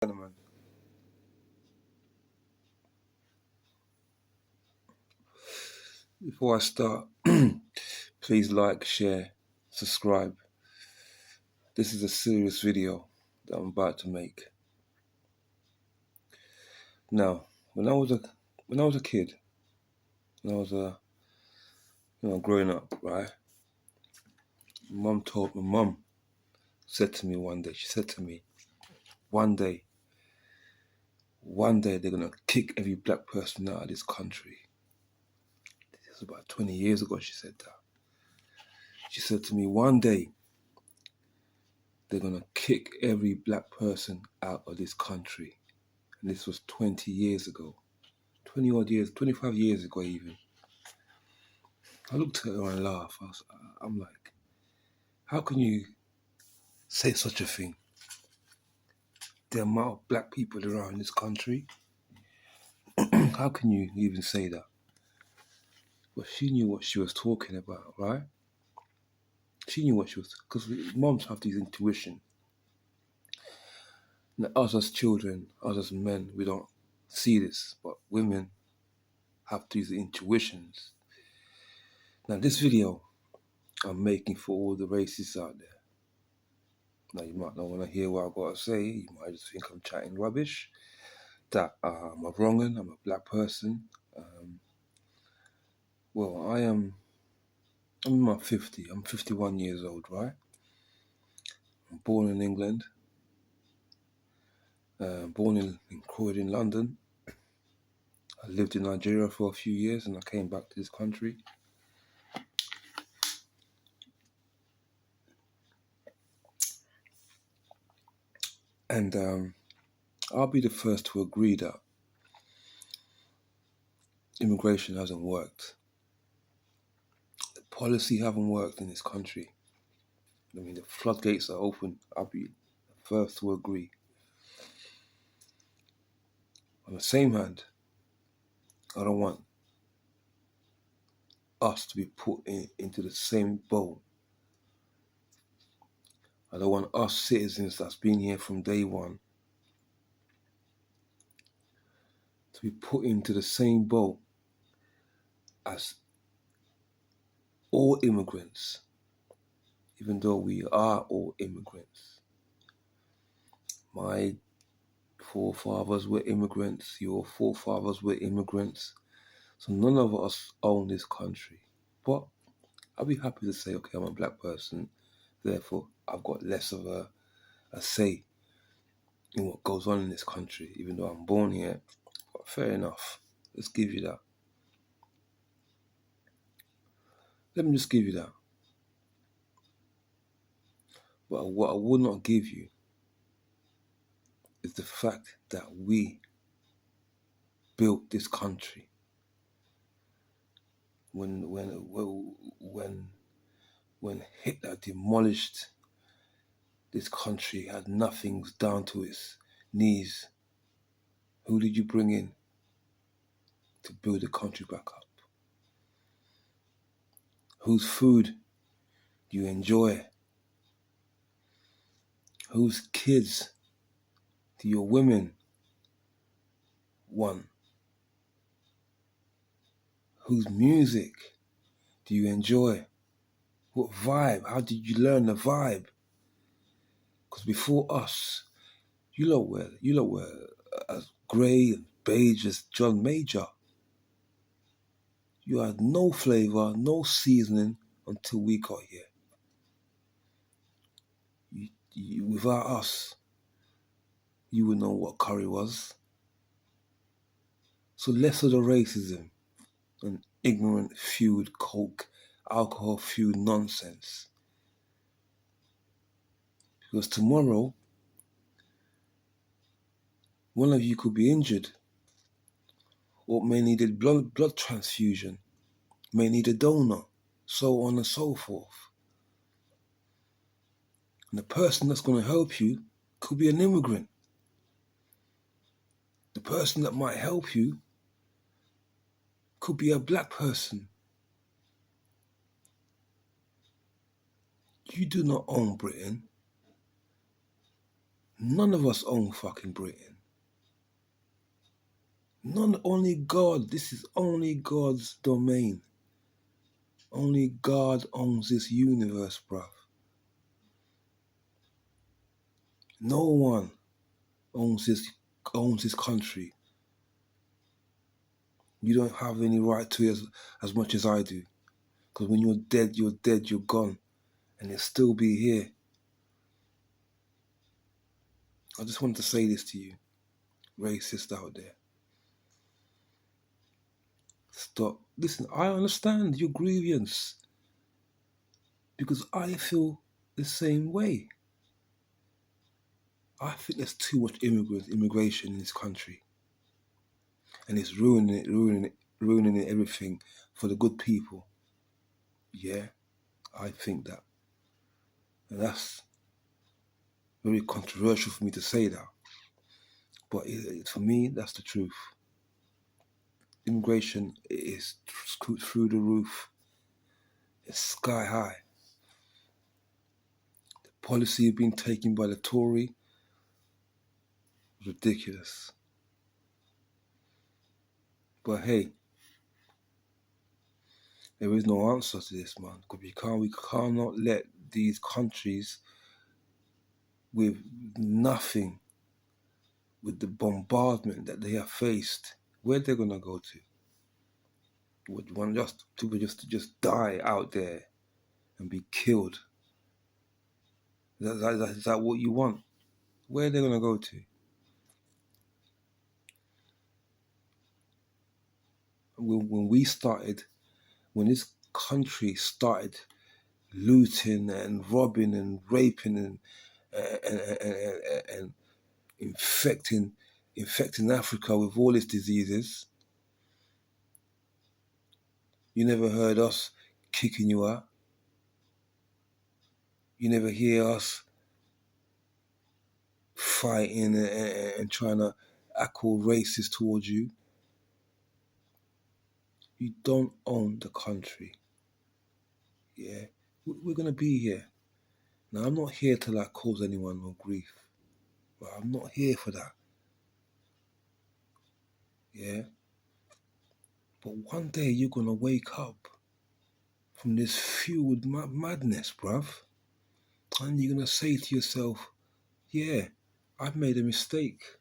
Gentlemen, before I start, please like, share, subscribe. This is a serious video that I'm about to make. Now, when I was a kid, when I was growing up, right? My mum said to me one day. She said to me, one day they're gonna kick every black person out of this country. This was about 20 years ago. She said that. She said to me, one day they're gonna kick every black person out of this country. And this was 20 years ago. 20 odd years, 25 years ago even. I looked at her and laughed. I'm like, how can you say such a thing? The amount of black people there are in this country, how can you even say that? But she knew what she was talking about, right? She knew what she was, because moms have this intuition. Now, us as children, us as men, we don't see this, but women have these intuitions. Now, this video I'm making for all the racists out there. Now, you might not want to hear what I've got to say. You might just think I'm chatting rubbish, that I'm a wrong'un, I'm a black person. Well, I'm in my 50s. I'm 51 years old, right? I'm born in England, born in Croydon, London. I lived in Nigeria for a few years and I came back to this country. And I'll be the first to agree that immigration hasn't worked. The policy haven't worked in this country. I mean, the floodgates are open. I'll be the first to agree. On the same hand, I don't want us to be put into the same boat. I don't want us citizens that's been here from day one to be put into the same boat as all immigrants, even though we are all immigrants. My forefathers were immigrants, your forefathers were immigrants, so none of us own this country. But I'll be happy to say, okay, I'm a black person, therefore I've got less of a say in what goes on in this country, even though I'm born here. But fair enough, let's give you that. Let me just give you that. But what I will not give you is the fact that we built this country. When Hitler demolished this country, had nothing down to its knees, who did you bring in to build the country back up? Whose food do you enjoy? Whose kids do your women want? Whose music do you enjoy? What vibe? How did you learn the vibe? Because before us, you lot were as grey and beige as John Major. You had no flavour, no seasoning until we got here. Without us, you would know what curry was. So less of the racism and ignorant fueled coke, alcohol fueled nonsense. Because tomorrow, one of you could be injured, or may need a blood transfusion, may need a donor, so on and so forth. And the person that's going to help you could be an immigrant. The person that might help you could be a black person. You do not own Britain. None of us own fucking Britain. Only God. This is only God's domain. Only God owns this universe, bruv. No one owns this country. You don't have any right to it as much as I do. Because when you're dead, you're gone. And it'll still be here. I just wanted to say this to you, racist out there. Stop. Listen, I understand your grievance. Because I feel the same way. I think there's too much immigration in this country. And it's ruining everything for the good people. Yeah, I think that. And that's very controversial for me to say that. But for me, that's the truth. Immigration is through the roof. It's sky high. The policy being taken by the Tory is ridiculous. But hey, there is no answer to this, man. Because we cannot let these countries with nothing, with the bombardment that they have faced, where they're gonna go to? Would you want people just to die out there and be killed? Is that what you want? Where are they gonna go to? When this country started looting and robbing and raping and infecting Africa with all its diseases, you never heard us kicking you out. You never hear us fighting and trying to act all racist towards you. You don't own the country. Yeah, we're gonna be here. Now, I'm not here to cause anyone no grief. But I'm not here for that. Yeah. But one day you're gonna wake up from this fueled madness, bruv, and you're gonna say to yourself, "Yeah, I've made a mistake."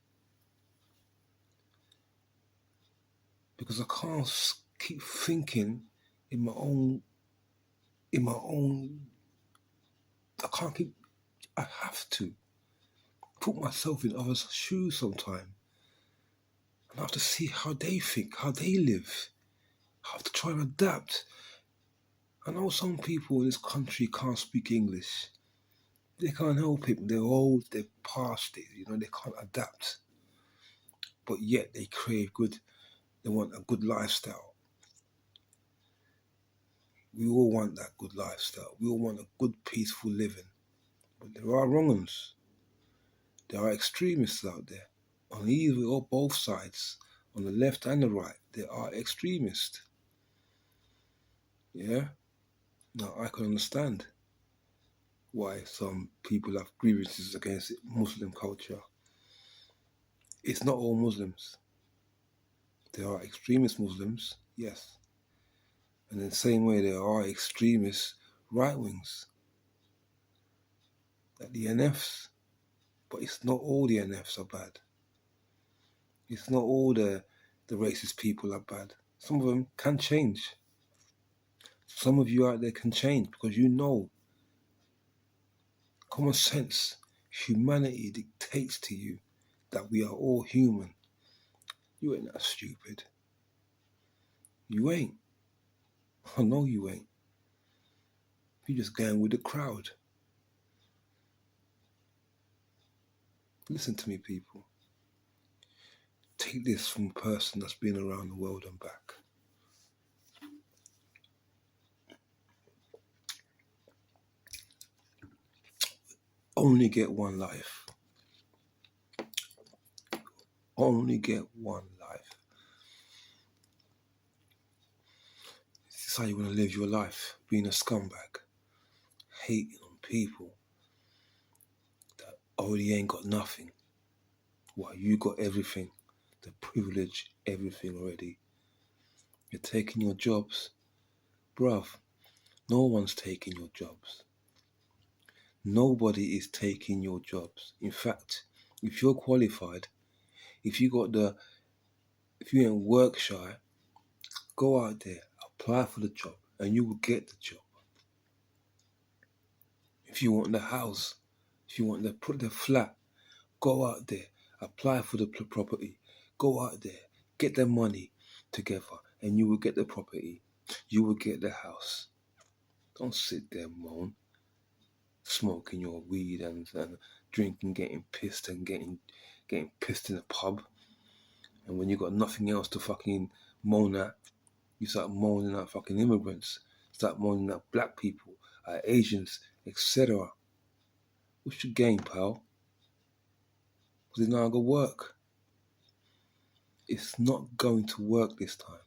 Because I can't keep thinking in my own. I have to put myself in others' shoes sometime. And I have to see how they think, how they live. I have to try and adapt. I know some people in this country can't speak English. They can't help it. They're old, they're past it, they can't adapt. But yet they crave they want a good lifestyle. We all want that good lifestyle. We all want a good, peaceful living. But there are wrong uns. There are extremists out there. On either or both sides, on the left and the right, there are extremists. Yeah? Now I can understand why some people have grievances against Muslim culture. It's not all Muslims. There are extremist Muslims, yes. And in the same way, there are extremist right wings, like the NFs. But it's not all the NFs are bad. It's not all the racist people are bad. Some of them can change. Some of you out there can change because you know common sense, humanity dictates to you that we are all human. You ain't that stupid. You ain't. I know you ain't. You're just going with the crowd. Listen to me, people. Take this from a person that's been around the world and back. Only get one life. Only get one life. This is how you want to live your life, being a scumbag, hating on people that already ain't got nothing. While you got everything, the privilege, everything already. You're taking your jobs. Bruv, no one's taking your jobs. Nobody is taking your jobs. In fact, if you're qualified, if you ain't work shy, go out there, apply for the job, and you will get the job. If you want the house, if you want the flat, go out there, apply for the property, go out there, get the money together, and you will get the property. You will get the house. Don't sit there, moan, smoking your weed and drinking, getting pissed and getting pissed in a pub. And when you got nothing else to fucking moan at, you start moaning at fucking immigrants, start moaning at black people, at Asians, etc. What's your game, pal? Because it's not going to work. It's not going to work this time.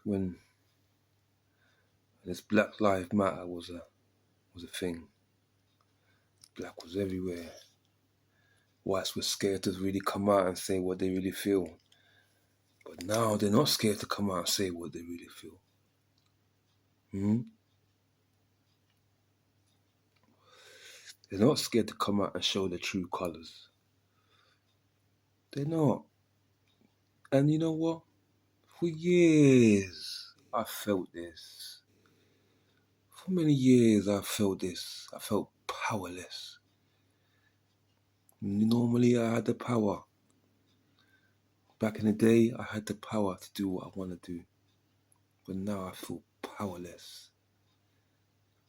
When this Black Lives Matter was a thing, black was everywhere. Whites were scared to really come out and say what they really feel. But now they're not scared to come out and say what they really feel. They're not scared to come out and show their true colours. They're not. And you know what? For years, I felt this. For many years, I felt this. I felt powerless. Normally, I had the power. Back in the day, I had the power to do what I want to do. But now I feel powerless.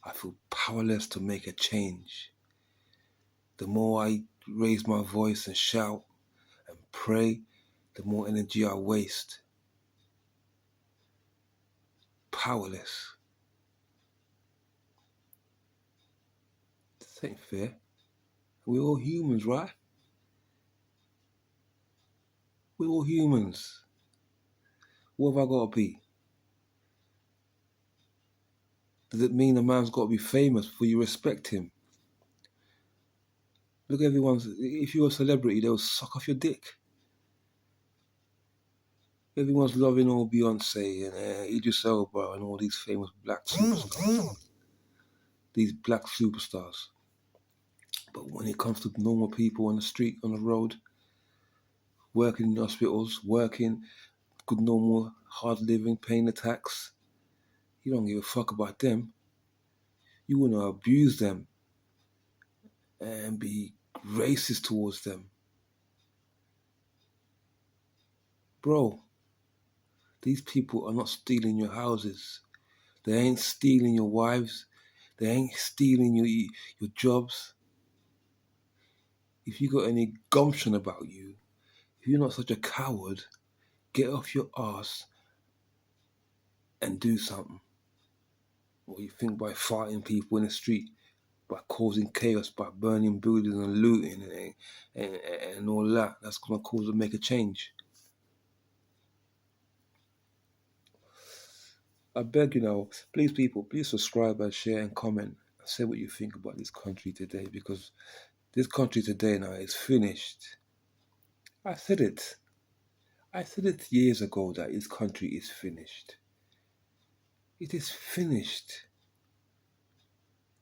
I feel powerless to make a change. The more I raise my voice and shout and pray, the more energy I waste. Powerless. This ain't fair. We're all humans, right? We're all humans. What have I got to be? Does it mean a man's got to be famous before you respect him? Look, if you're a celebrity, they'll suck off your dick. Everyone's loving all Beyonce and Idris Elba and all these famous black superstars. These black superstars. But when it comes to normal people on the street, on the road, working in hospitals, working, good normal, hard living, paying the tax, you don't give a fuck about them. You want to abuse them and be racist towards them. Bro, these people are not stealing your houses. They ain't stealing your wives. They ain't stealing your jobs. If you got any gumption about you, if you're not such a coward, get off your ass and do something. What you think by fighting people in the street, by causing chaos, by burning buildings and looting and all that, that's going to make a change. I beg please people, please subscribe and share and comment and say what you think about this country today, because this country today now is finished. I said it years ago that this country is finished. It is finished.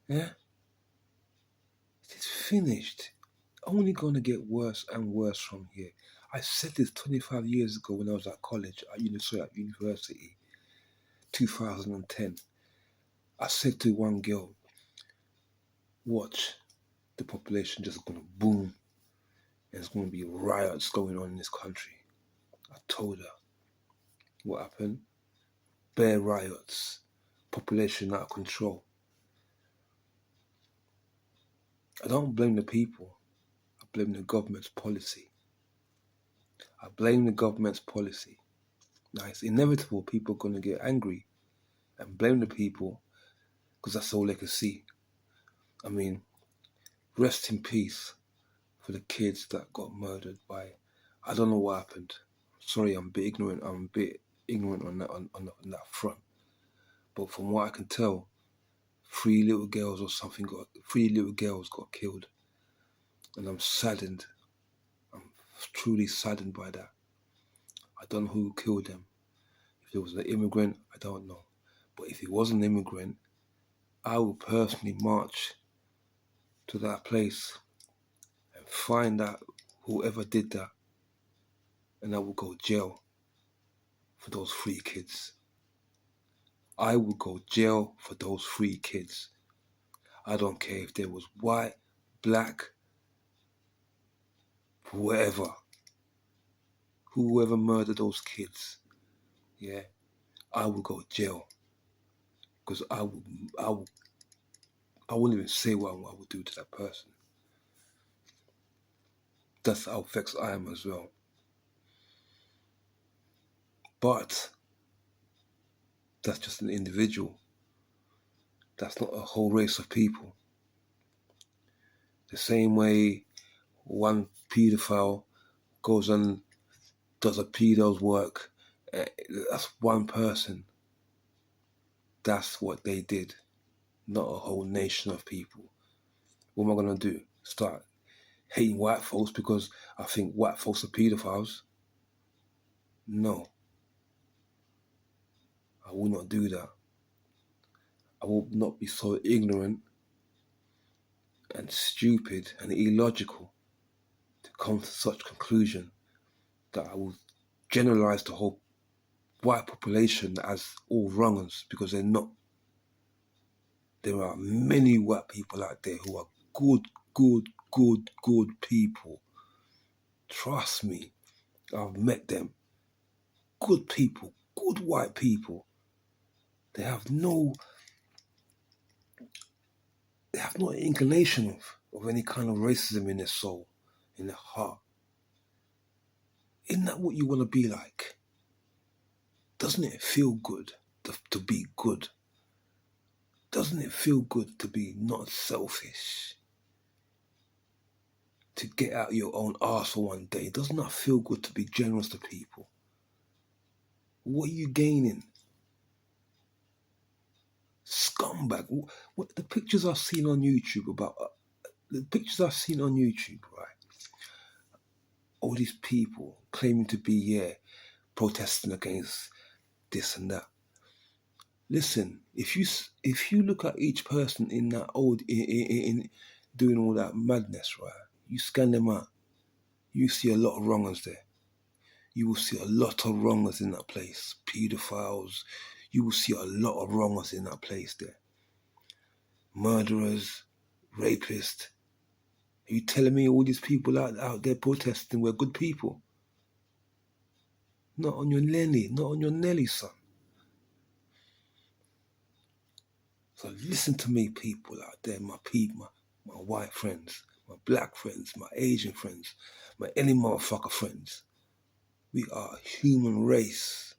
Yeah? It is finished. Only gonna get worse and worse from here. I said this 25 years ago when I was at college, at university, 2010. I said to one girl, watch, the population just gonna boom. There's gonna be riots going on in this country. I told her. What happened? Bare riots. Population out of control. I don't blame the people. I blame the government's policy. I blame the government's policy. Now, it's inevitable people are going to get angry and blame the people because that's all they can see. I mean, rest in peace for the kids that got murdered by, I don't know what happened. Sorry, I'm a bit ignorant. On that front. But from what I can tell, 3 little girls or something 3 little girls got killed. And I'm saddened. I'm truly saddened by that. I don't know who killed them. If it was an immigrant, I don't know. But if it was an immigrant, I would personally march to that place and find out whoever did that, and I would go jail for those 3 kids. I would go jail for those 3 kids. I don't care if there was white, black, whoever murdered those kids. Yeah, I would go jail because I wouldn't even say what I would do to that person. That's how vexed I am as well. But that's just an individual. That's not a whole race of people. The same way one paedophile goes and does a pedo's work, that's one person. That's what they did, not a whole nation of people. What am I going to do? Start hating white folks because I think white folks are pedophiles? No. I will not do that. I will not be so ignorant and stupid and illogical to come to such conclusion that I will generalize the whole white population as all wrongers, because they're not. There are many white people out there who are good people. Trust me, I've met them. Good people, good white people. They have no inclination of any kind of racism in their soul, in their heart. Isn't that what you want to be like? Doesn't it feel good to be good? Doesn't it feel good to be not selfish? To get out your own arsehole one day? Doesn't that feel good to be generous to people? What are you gaining? Scumbag. What the pictures I've seen on YouTube right? All these people claiming to be, protesting against this and that. Listen, if you look at each person in that in doing all that madness, right? You scan them out, you see a lot of wrongers there. You will see a lot of wrongers in that place. Pedophiles. You will see a lot of wrongers in that place there. Murderers, rapists. Are you telling me all these people out there protesting were good people? Not on your Nelly, son. So listen to me, people out there, my people, my white friends, my black friends, my Asian friends, my any motherfucker friends. We are a human race.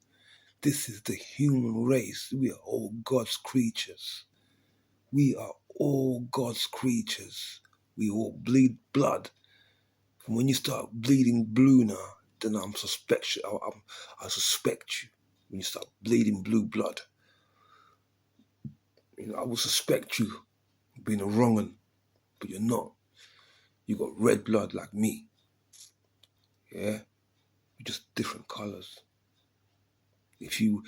This is the human race. We are all God's creatures. We are all God's creatures. We all bleed blood. And when you start bleeding blue now, then I suspect you. When you start bleeding blue blood. I will suspect you being a wrong un, but you're not. You got red blood like me. Yeah? We're just different colours. If you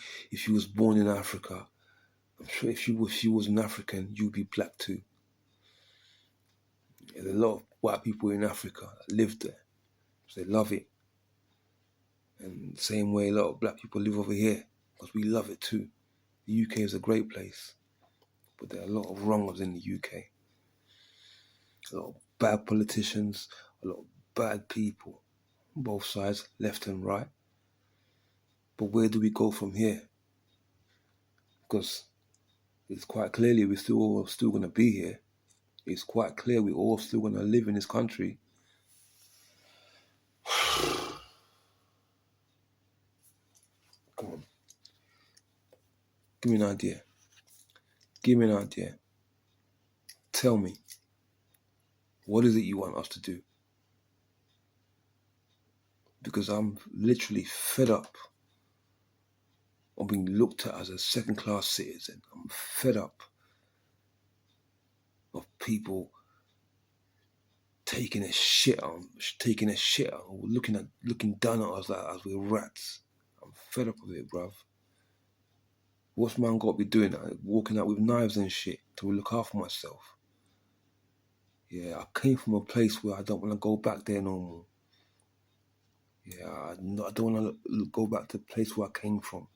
was born in Africa, I'm sure if you was an African, you'd be black too. There's a lot of white people in Africa that live there. So they love it. And the same way a lot of black people live over here, because we love it too. The UK is a great place, but there are a lot of wrongers in the UK. A lot of bad politicians, a lot of bad people, both sides, left and right. But where do we go from here? Because it's quite clearly we're still going to be here. It's quite clear we're all still going to live in this country. Come on. Give me an idea. Tell me, what is it you want us to do? Because I'm literally fed up of being looked at as a second-class citizen. I'm fed up of people taking a shit on, looking down at us like as we're rats. I'm fed up of it, bruv. What's man got to be doing? Walking out with knives and shit to look after myself. Yeah, I came from a place where I don't want to go back there no more. Yeah, I don't want to go back to the place where I came from.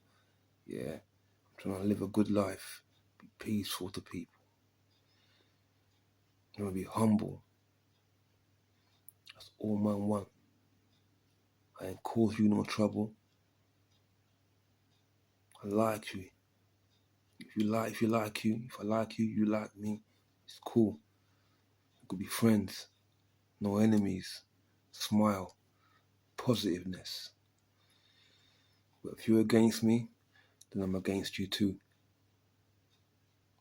Yeah, I'm trying to live a good life, be peaceful to people. I'm going to be humble. That's all man want. I ain't cause you no trouble. I like you. If I like you, you like me. It's cool. We could be friends, no enemies. Smile, positiveness. But if you're against me, then I'm against you too.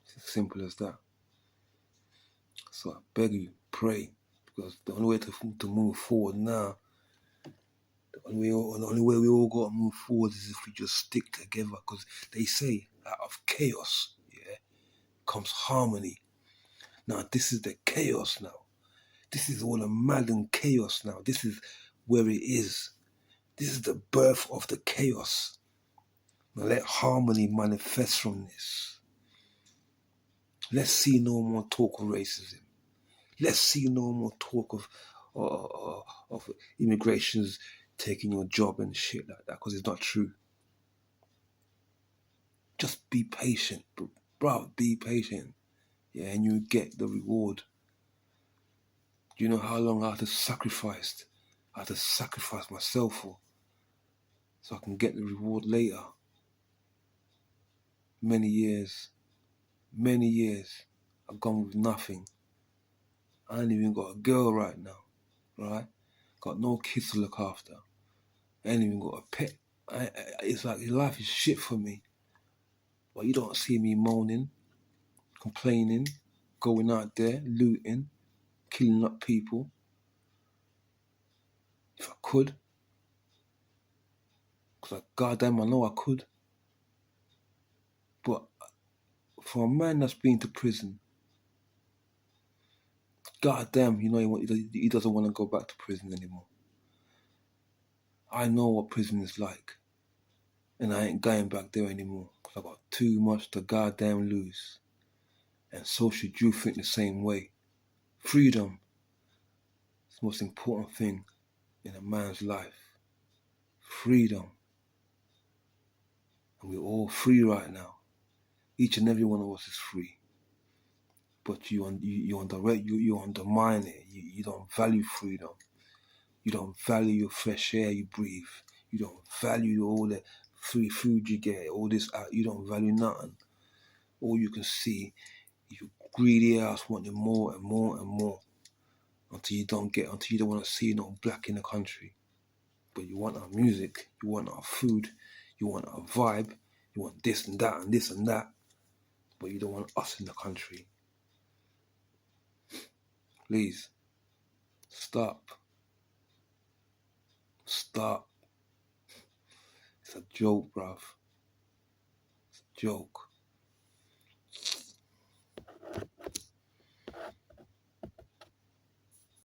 It's as simple as that. So I beg you, pray, because the only way to move forward now, the only way we all got to move forward is if we just stick together. Because they say out of chaos, yeah, comes harmony. Now this is the chaos now. This is all a mad and chaos now. This is where it is. This is the birth of the chaos. Now let harmony manifest from this. Let's see no more talk of racism. Let's see no more talk of immigrations taking your job and shit like that, because it's not true. Just be patient, bro. Be patient, yeah, and you get the reward. Do you know how long I had to sacrifice? I had to sacrifice myself for, so I can get the reward later. Many years. I've gone with nothing. I ain't even got a girl right now, right? Got no kids to look after. I ain't even got a pet. It's like life is shit for me. But you don't see me moaning, complaining, going out there, looting, killing up people. If I could. Because goddamn, I know I could. But for a man that's been to prison, goddamn, you know he doesn't want to go back to prison anymore. I know what prison is like. And I ain't going back there anymore. Because I got too much to goddamn lose. And so should you think the same way. Freedom is the most important thing in a man's life. Freedom. And we're all free right now. Each and every one of us is free. But you undermine it. You don't value freedom. You don't value your fresh air you breathe. You don't value all the free food you get, all this out. You don't value nothing. All you can see is your greedy ass wanting more and more and more until you don't want to see no black in the country. But you want our music, you want our food, you want our vibe, you want this and that and this and that. But you don't want us in the country. Please, stop. Stop. It's a joke, bruv. It's a joke.